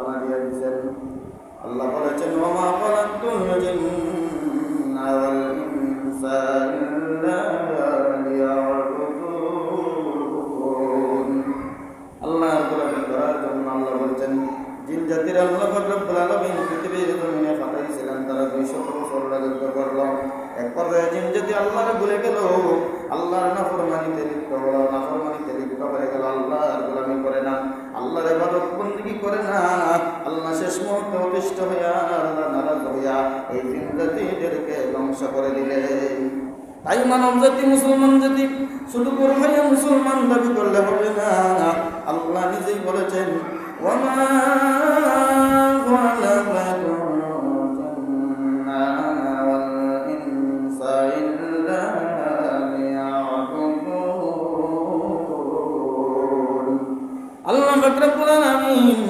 ঘোষণা দিয়ে দিয়েছেন। আল্লাহ বলেছেন, ওয়া মা খালাকতুল জিন্না ওয়াল ইনসা ইল্লা লিয়াবুদুন। আল্লাহর গোলামি করার জন্য আল্লাহ বলছেন, জিন জাতির আল্লাহ রব্বুল আলামিন পৃথিবীর জমিনে পাঠাইছিলেন, তারা 200 বছর রাজত্ব করল। এক পর্যায়ে জিন জাতি আল্লাহর ভুলে গেল, আল্লাহর নাফরমানিতে লিপ্ত হলো, নাফরমানিতে লিপ্ত হয়ে গেল, আল্লাহর গোলামি করে না, আল্লাহর ইবাদত বندگی করে না। আল্লাহ শেষ মুহূর্তে অতিষ্ঠ হইয়া, আল্লাহ নারাজ হইয়া এই জিন জাতিদেরকে ধ্বংস করে দিলেন। তাই মানব জাতি, মুসলমান জাতি শুধু বড় হইয়া মুসলমান দাবি করলে হবে না। আল্লাহ নিজেই বলেছেন, ওয়া মা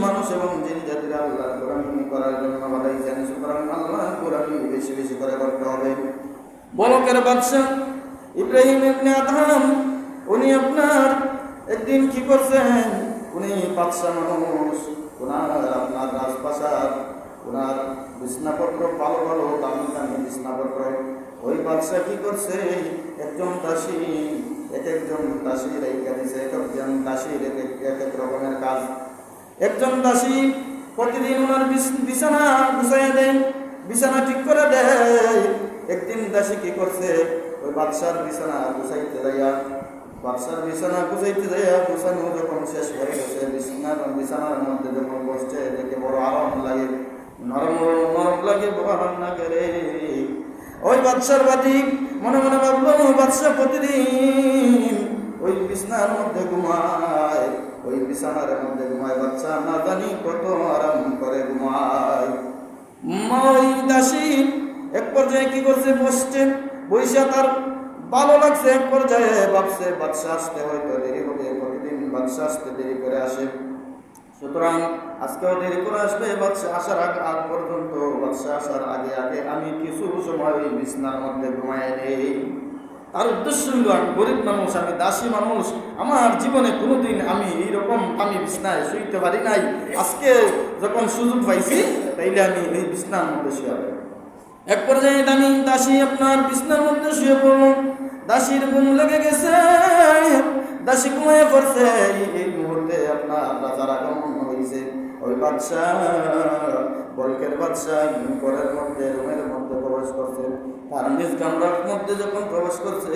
মানুষ এবং জিন জাতিরা আল্লাহর গোলামি করার জন্য বানাইছেন। সুতরাং আল্লাহর গোলামি বেশি বেশি করে করতে হবে। বলকের বাদশা ইব্রাহিম ইবনে আদহাম, উনি আপনার একদিন কি করছেন, উনি বাদশা মানুষ, ওনার আপনার রাজপ্রাসাদ, ওনার বিছনাপত্র ভালো ভালো দামি দামি বিছনাপত্র। ওই বাদশা কি করছে, একজন দাসী একজন দাসী রেখে দিছে, একজন দাসীর এক এক রকমের কাজ। একজন দাসী প্রতিদিন ওনার বিছানা গুছাইয়া দেয়, বিছানা ঠিক করে দেয়। একদিন দাসী কি করছে, ওই বাদশার বিছানা গুছাইতে যাইয়া, বাদশার বিছানা গুছাইতে যাইয়া গুছানো যখন শেষ হয়ে গেছে, বিছানার মধ্যে যখন বসছে, দেখে বড় আরাম লাগে, নরম নরম লাগে, বড় আরাম লাগে রে। ওই বাদশার বাদী মনে মনে ভাবলো, বাদশা প্রতিদিন ওই বিছানার মধ্যে ঘুমায়, ওই বিছানার মধ্যে ঘুমায়, বাচ্চা না জানি কত আরাম করে ঘুমায়। ওই দাসী এক পর্যায়ে কি করছে, বসছে, বৈশা তার ভালো লাগছে। এক পর্যায়ে ভাবছে বাদশা আসতে হয়তো দেরি হবে, প্রতিদিন বাদশা আসতে দেরি করে আসে, সুতরাং আজকেও দেরি করে আসবে। বাদশা আসার আগ পর্যন্ত, বাদশা আসার আগে আগে আমি কিছু সময় ওই বিছানার মধ্যে ঘুমায় নেই। তার উদ্দেশ্য হইল, আমি গরিব মানুষ, আমি দাসী মানুষ, আমার জীবনে কোনোদিন আমি এইরকম আমি বিছনায় শুইতে পারি নাই। আজকে যখন সুযোগ পাইছি, তাইলে আমি এই বিছনার মধ্যে শুয়ে পড়ব। এক পর্যায়ে দাসী আপনার বিছনার মধ্যে শুয়ে পড়ল। দাসীর ঘুম লেগে গেছে, দাসী ঘুমিয়ে পড়ছে। এই মুহূর্তে আপনার রাজার আগমন হয়েছে। ওই বাদশা, বলকের বাদশা ঘরের মধ্যে, রুমের মধ্যে প্রবেশ করছে। তার নিজ কামরার মধ্যে যখন প্রবেশ করছে,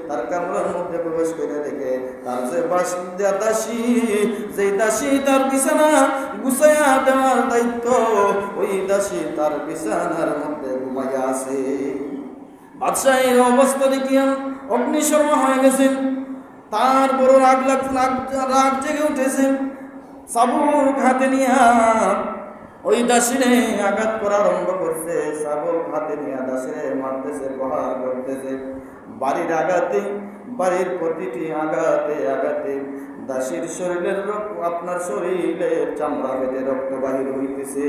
তার কামরার মধ্যে প্রবেশ করে দেখে তার যে দাসী, যেই দাসী তার বিছানা গুছাইয়া দেওয়ার দায়িত্ব, ওই দাসী তার বিছানার মধ্যে ঘুমাইয়া আছে। বাদশা এই অবস্থা দেখিয়া অগ্নিশর্মা হয়ে গেছে। তার বড় রাগ জেগে উঠেছে। চাবুক হাতে নিয়া ওই দাসীরে আঘাত করা আরম্ভ করছে। চাবুক হাতে নিয়ে দাসীরে মারতেছে, প্রহার করতেছে। বাড়ির আঘাতে, বাড়ির প্রতিটি আঘাতে আঘাতে দাসীর শরীরের আপনার শরীরের চামড়া বেঁধে রক্ত বাহির হইতেছে,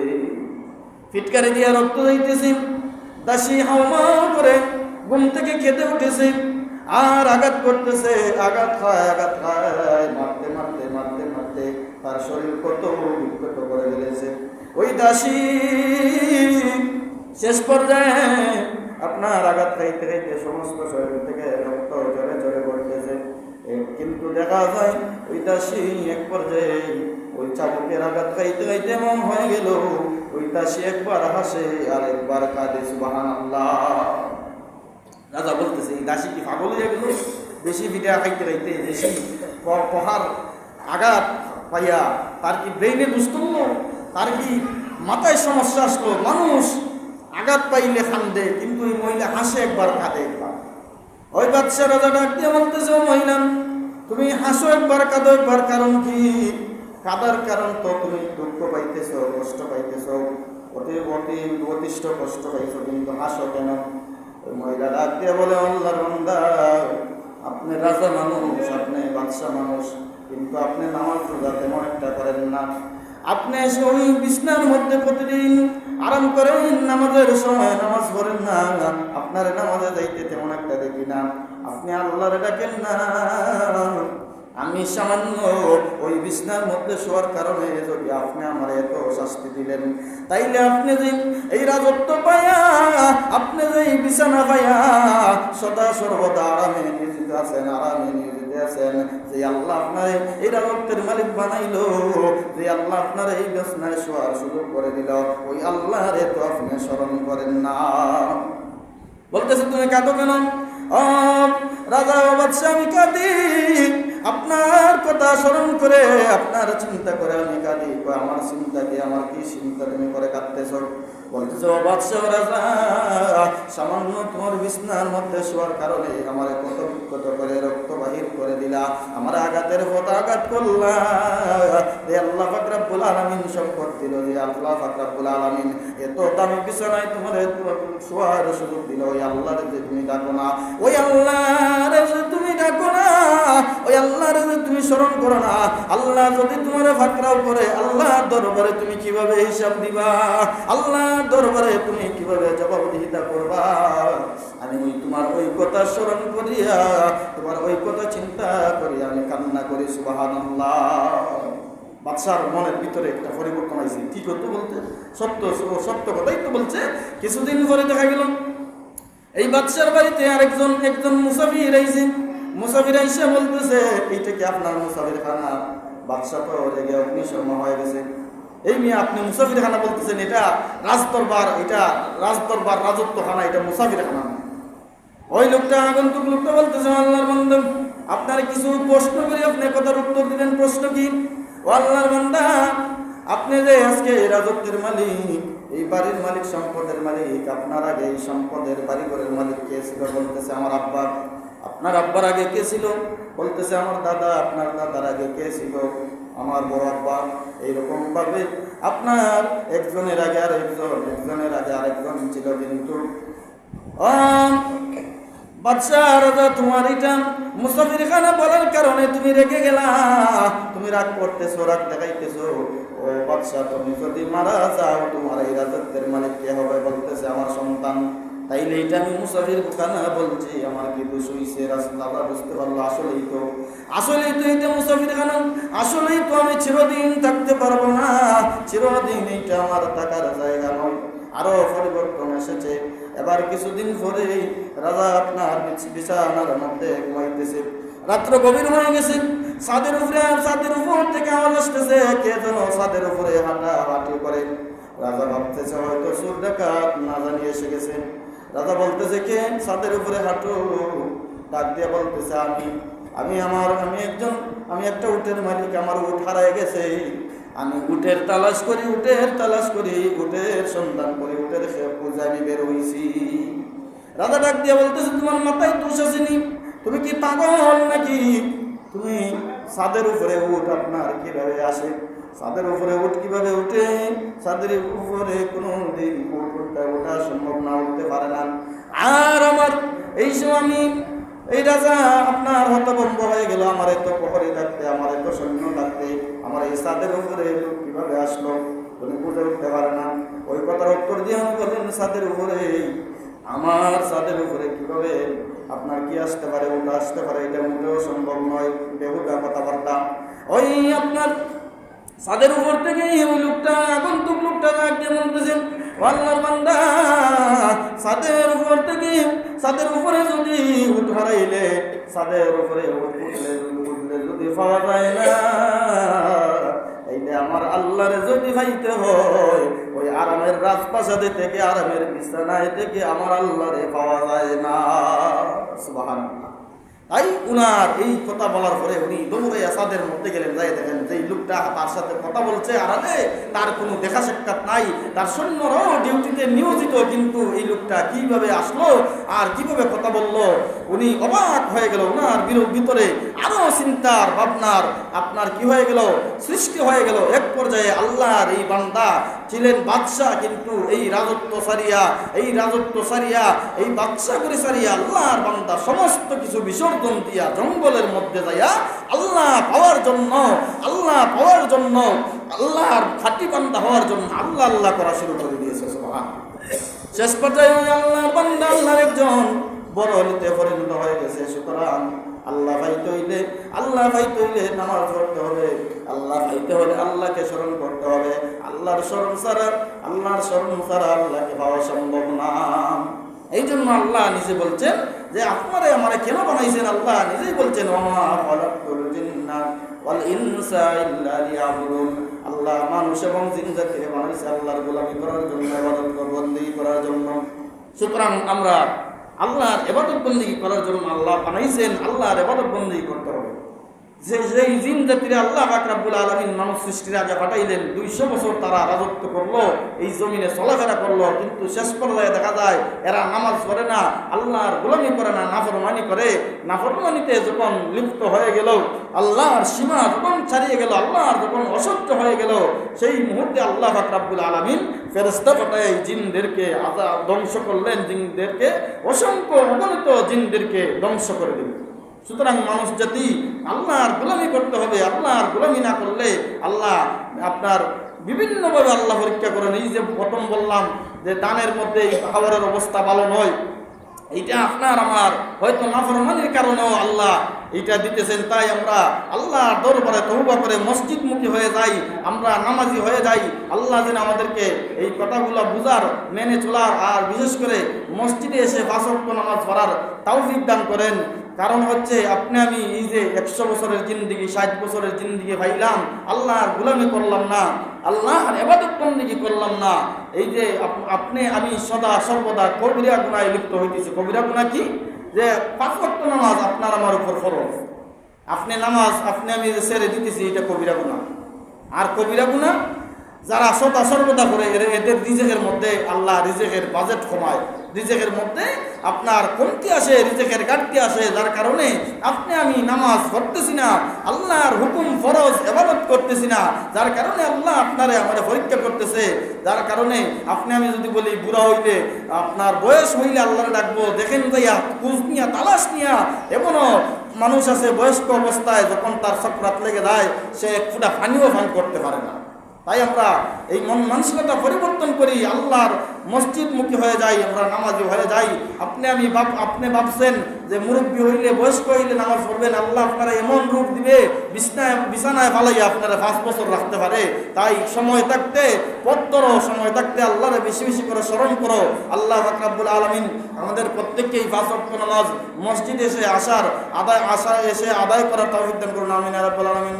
ফিটকারি দিয়া রক্ত হইতেছে। দাসী হাওমাও করে ঘুম থেকে খেতে উঠেছে, আর আঘাত করতেছে, আঘাত খায়, মারতে মারতে মারতে মারতে তার শরীর কত বিক্ষত করে ফেলেছে। ওই দাসী শেষ পর্যায়ে আপনার আঘাত খাইতে খাইতে সমস্ত শরীর থেকে রক্ত ঝরে ঝরে পড়তেছে। কিন্তু দেখা যায় ওই দাসী এক পর্যায়ে ওই চাবুকের আঘাত খাইতে খাইতে এমন হয়ে গেল, ওই দাসী একবার হাসে আর একবার কাঁদে। সুবহানাল্লাহ। রাজা বলতেছে, এই দাসী কি পাগল হয়ে গেল? বেশি বিটা খাইতে খাইতে, বেশি প্রহার আঘাত পাইয়া তার কি ব্রেইনে বুঝত, তার কি মাথায় সমস্যা আসলো? মানুষ আঘাত পাইলে কান্দে, কিন্তু ওই মহিলা হাসে একবার, কাঁদে একবার। ওই বাদশা রাজা ডাক দিয়ে বলতেছে, ও মহিলা, তুমি হাসো একবার, কাঁদো একবার, কারণ কি? কাঁদার কারণ তো তুমি দুঃখ পাইতেছ, কষ্ট পাইতেছ, অতিষ্ঠ কষ্ট পাইছো, কিন্তু হাসো কেন? ওই মহিলা ডাক দিয়ে বলে, আল্লাহর বান্দা, আপনি রাজা মানুষ, আপনি বাদশা মানুষ, কিন্তু আপনি নামাজ রোজা তেমন একটা করেন না। আপনি ওই বিছনার মধ্যে প্রতিদিন আরাম করেন, নামাজের সময় নামাজ পড়েন না, আপনার নামাজে যাইতে তেমন একটা দেখি না। আপনি আল্লাহরে ডাকেন না, আমি সামান্য ওই বিছনার মধ্যে শোয়ার কারণে যদি আপনি আমার এত শাস্তি দিলেন, তাইলে আপনি যে এই রাজত্ব পাইয়া, আপনি যে এই বিছানা পাইয়া সদা সর্বদা আরামে নিয়োজিত আছেন, আরামে নিয়োজিত আছেন, যে আল্লাহ আপনার এই রাজত্বের মালিক বানাইলো, যে আল্লাহ আপনার এই বিছনায় শোয়ার সুযোগ করে দিল, ওই আল্লাহর এত আপনি স্মরণ করেন না। বলতেছে তুমি কাঁদো কেন? রাজা বাদশাহ, আমি কাঁদি আপনার কথা স্মরণ করে, আপনার চিন্তা করে আমি কাঁদি। আমার চিন্তা কি, আমার কি চিন্তা তুমি করে কাঁদতেছ? বলতেছে ও বাদশাহ রাজা, সামান্য তোমার বিছনার মধ্যে শোয়ার কারণে আমার কত বিক্ষত করে রক্ত বাহির করে দিলা, আমার আঘাতের পথ আঘাত করলা। যে আল্লাহ পাক রব্বুল আলামিন সম্পদ দিল, যে আল্লাহ পাক রব্বুল আলামিন এত দামি বিছানায় তোমার শোয়ার সুযোগ দিল, ওই আল্লাহর যে তুমি ডাকো না, ওই আল্লাহর যে তুমি ডাকো না, ওই আল্লাহর যে তুমি স্মরণ করো না, আল্লাহ যদি তোমার ফাকরাও করে, আল্লাহর দরবারে তুমি কিভাবে হিসাব দিবা? আল্লাহ দরবারে তুমি কিভাবে জবাবদিহিতা করবা? আমি ওই তোমার ওই কথা স্মরণ করিয়া, তোমার ওই কথা চিন্তা করিয়া আমি কান্না করি। সুবহানাল্লাহ। বাদশার মনের ভিতরে একটা পরিবর্তন হয়েছে। কি করতে বলতে? সত্য সত্য কথাই তো বলছে। কিছুদিন পরে দেখা গেল এই বাদশার বাড়িতে একজন মুসাফির আইছে। মুসাফির আইসে বলতেছে, এইটা কি আপনার মুসাফির খানা? বাদশা তো রেগে অগ্নিশর্মা হয়ে গেছে। এই মেয়ে, আপনি মুসাফির খানা বলতেছেন? এটা রাজদরবার, এটা রাজদরবার, রাজত্ব খানা, এটা মুসাফির খানা। ওই লোকটা, আগন্তুক লোকটা বলতেছে, আল্লাহর বান্দা, আপনার কিছু প্রশ্ন করি, আপনি কথার উত্তর দিবেন। প্রশ্ন কি? ও আল্লাহর বান্দা, আপনি যে আজকে এই রাজত্বের মালিক, এই বাড়ির মালিক, সম্পদের মালিক, আপনার আগে এই সম্পদের বাড়িঘরের মালিক কে ছিল? বলতেছে আমার আব্বা। আপনার আব্বার আগে কে ছিল? বলতেছে আমার দাদা। আপনার দাদার আগে কে ছিল? আমার বড় আব্বা। এইরকম ভাবে আপনার একজনের আগে আর একজন, একজনের আগে আরেকজন ছিল। কিন্তু বাদশাহ রাজা, তোমার এটা মুসাফির খানা বলার কারণে তুমি রেগে গেলা, তুমি রাগ করতেছো, রাগ দেখাইতেছো। ও বাদশাহ, তুমি যদি মারা যাও, তোমার এই রাজত্বের মালিক কে হবে? বলতেছে আমার সন্তান। তাইলে এটা আমি মুসাফির খানা বলছি, আমার কি দোষ হইছে? রাস্তা বুঝতে পারলো, আসলেই তো এটা মুসাফির খানা, আসলেই তো আমি চিরদিন থাকতে পারবো না, চিরদিন এইটা আমার থাকার জায়গা নয়। আরো পরিবর্তন এসেছে। এবার কিছুদিন পরে রাজা আপনার বিছানার মধ্যে ঘুমাইতেছে। রাত্র গভীর হয়ে গেছে। ছাদের উপর থেকে আওয়াজ আসতেছে, কে যেন ছাদের উপরে হাঁটাহাঁটি করে। রাজা ভাবতেছে হয়তো চোর ডাকাত না জানিয়ে এসে গেছে। রাজা বলতেছে, কে ছাদের উপরে হাঁটো? ডাক দিয়ে বলতেছে, আমি একটা উটের মালিক, আমার উট হারায় গেছে। আমি উটের তালাশ করি, উটের সন্ধান করি, উটের পূজা আমি বের হইছি। রাজা ডাক দিয়ে বলতেছে, তোমার মাথায় দোষ আসেনি? তুমি কি পাগল নাকি? তুমি ছাদের উপরে উট আপনার কিভাবে আসে? ছাদের উপরে উট কিভাবে উঠে? ছাদের উপরে কোনো দিন ওঠা সম্ভব না, উঠতে পারে না। আর আমার এই সময় এই রাজা আপনার হতভম্ব হয়ে গেল। আমার এত প্রহরী থাকতে, আমার এত সৈন্য থাকতে, আমার এই ছাদের উপরে কিভাবে আসলো? উনি বুঝে উঠতে পারে না। ওই কথার উত্তর দিয়ে আমি বললেন, ছাদের উপরে, আমার ছাদের উপরে কিভাবে আপনার কি আসতে পারে? ওটা আসতে পারে, এটা মোটেও সম্ভব নয়। বেহুদা কথাবার্তা। ওই আপনার ছাদের উপর থেকে ওই লোকটা, আগন্তুক লোকটা দিয়ে বলতেছেন, আল্লাহর বান্দা, ছাদের উপরে যদি উঠ হারাইলে, ছাদের উপরে উঠলে যদি পাওয়া যায় না, এইটা আমার আল্লাহরে যদি পাইতে হয়, ওই আরামের রাজপ্রাসাদে থেকে, আরামের বিছানায় থেকে আমার আল্লাহরে পাওয়া যায় না। সুবহানাল্লাহ। তাই উনার এই কথা বলার পরে উনি দৌড়াইয়া ছাদের মধ্যে গেলেন। যাই দেখেন যে লোকটা তার সাথে কথা বলছে আড়ালে, তার কোনো দেখা সাক্ষাৎ নাই, তার সৈন্যরাও ডিউটিতে নিয়োজিত, কিন্তু এই লোকটা কিভাবে আসলো আর কিভাবে কথা বললো, উনি অবাক হয়ে গেল। উনার ভিতরে আরো চিন্তার ভাবনার আপনার কি হয়ে গেল, সৃষ্টি হয়ে গেল। এক পর্যায়ে আল্লাহর এই বান্দা ছিলেন বাদশাহ, কিন্তু এই রাজত্ব সারিয়া এই বাদশা করে সারিয়া আল্লাহর বান্দা সমস্ত কিছু বিসর্জন দিয়া জঙ্গলের মধ্যে যাইয়া আল্লাহ পাওয়ার জন্য, আল্লাহর খাঁটি বান্দা হওয়ার জন্য আল্লাহ করা শুরু করে দিয়েছে। সুবহানাল্লাহ। শেষ পর্যায়ে আল্লাহর বান্দা, আল্লাহর একজন বড় লিতে পরিণত হয়ে গেছে। সুতরাং আল্লাহ পাইতে হইলে নামাজ পড়তে হবে, আল্লাহ পাইতে হলে আল্লাহকে স্মরণ করতে হবে। আল্লাহর স্মরণ ছাড়া আল্লাহকে পাওয়া সম্ভব না। এই জন্য আল্লাহ নিজে বলছেন যে আপনারা আমারে কেন বানাইছেন? আল্লাহ নিজেই বলছেন ওমা খালাকতুল জিন্না ওয়াল ইনসা ইল্লা লিয়াবুদুন। আল্লাহ মানুষ এবং জিন জাতিকে বানাইছে আল্লাহর গোলামি করার জন্য, ইবাদত বন্দেগী করার জন্য। সুতরাং আমরা আল্লাহর ইবাদত বন্দেগী করার জন্য আল্লাহ বানাইছেন, আল্লাহর ইবাদত বন্দেগী করতে হবে। যেই জিন জাতিরা আল্লাহ পাক রব্বুল আলামিন মানুষ সৃষ্টির আগে পাঠাইলেন, 200 বছর তারা রাজত্ব করলো, এই জমিনে চলাফেরা করলো, কিন্তু শেষ পর্যায়ে দেখা যায় এরা নামাজ পড়ে না, আল্লাহর গোলামি করে না, নাফরমানি করে। নাফরমানিতে যখন লিপ্ত হয়ে গেল, আল্লাহর সীমা যখন ছাড়িয়ে গেল, আল্লাহর যখন অসহ্য হয়ে গেল, সেই মুহূর্তে আল্লাহ পাক রব্বুল আলামিন ফেরেশতা পাঠায় জিনদেরকে ধ্বংস করলেন, জিনদেরকে অসংখ্য অগণিত জিনদেরকে ধ্বংস করে দিলেন। সুতরাং মানুষ জাতি আল্লাহর গোলামি করতে হবে। আল্লাহর গোলামি না করলে আল্লাহ আপনার বিভিন্নভাবে আল্লাহ পরীক্ষা করেন। এই যে প্রথম বললাম যে দানের মধ্যে এই খাবারের অবস্থা ভালো নয়, এইটা আপনার আমার হয়তো নাফরমানির কারণেও আল্লাহ এইটা দিতেছেন। তাই আমরা আল্লাহর দরবারে তওবা করে মসজিদমুখী হয়ে যাই, আমরা নামাজি হয়ে যাই। আল্লাহ যেন আমাদেরকে এই কথাগুলো বুঝার, মেনে চলার, আর বিশেষ করে মসজিদে এসে 5 ওয়াক্ত নামাজ পড়ার তৌফিক দান করেন। কারণ হচ্ছে আপনি আমি এই যে 100 বছরের জিন্দেগি, 60 বছরের জিন্দেগি পাইলাম, আল্লাহর গোলামি করলাম না, আল্লাহর ইবাদত বন্দেগী করলাম না। এই যে আপনি আমি সদা সর্বদা কবিরা গুনাহে লিপ্ত হইতেছি। কবিরা গুনাহ কি? যে 5 ওয়াক্ত নামাজ আপনার আমার উপর ফরজ, আপনি নামাজ আপনি আমি ছেড়ে দিতেছি, এটা কবিরা গুনাহ। আর কবিরা গুনাহ যারা সদা সর্বদা করে, এদের রিজেকের মধ্যে আল্লাহ রিজেকের বাজেট কমায়, রিজেকের মধ্যে আপনার কমতি আসে, রিজেকের ঘাটতি আসে, যার কারণে আপনি আমি নামাজ পড়তেছি না, আল্লাহর হুকুম ফরজ ইবাদত করতেছি না, যার কারণে আল্লাহ আপনারে আমারে পরীক্ষা করতেছে। যার কারণে আপনি আমি যদি বলি বুড়া হইলে, আপনার বয়স হইলে আল্লাহরে ডাকবো, দেখেন যাইয়া খোঁজ নিয়া তালাশ নিয়া, এমনও মানুষ আছে বয়স্ক অবস্থায় যখন তার সাকরাত লেগে যায় সে এক ফুটা পানিও পান করতে পারে না। তাই আমরা এই মন মানসিকতা পরিবর্তন করি, আল্লাহর মসজিদমুখী হয়ে যাই, আমরা নামাজি হয়ে যাই। আপনি ভাবছেন যে মুরব্বী হইলে, বয়স্ক হইলে নামাজ পড়বেন, আল্লাহ আপনারা এমন রূপ দিবে, বিছানায় ফালাইয়া আপনারা 5 বছর রাখতে পারে। তাই সময় থাকতে সময় থাকতে আল্লাহরে বেশি বেশি করে স্মরণ করো। আল্লাহ পাক রব্বুল আলামিন আমাদের প্রত্যেককেই 5 ওয়াক্ত নামাজ মসজিদে এসে আসার আদায় করার তৌফিক দান করুন। আমিন। রাব্বুল আলামিন।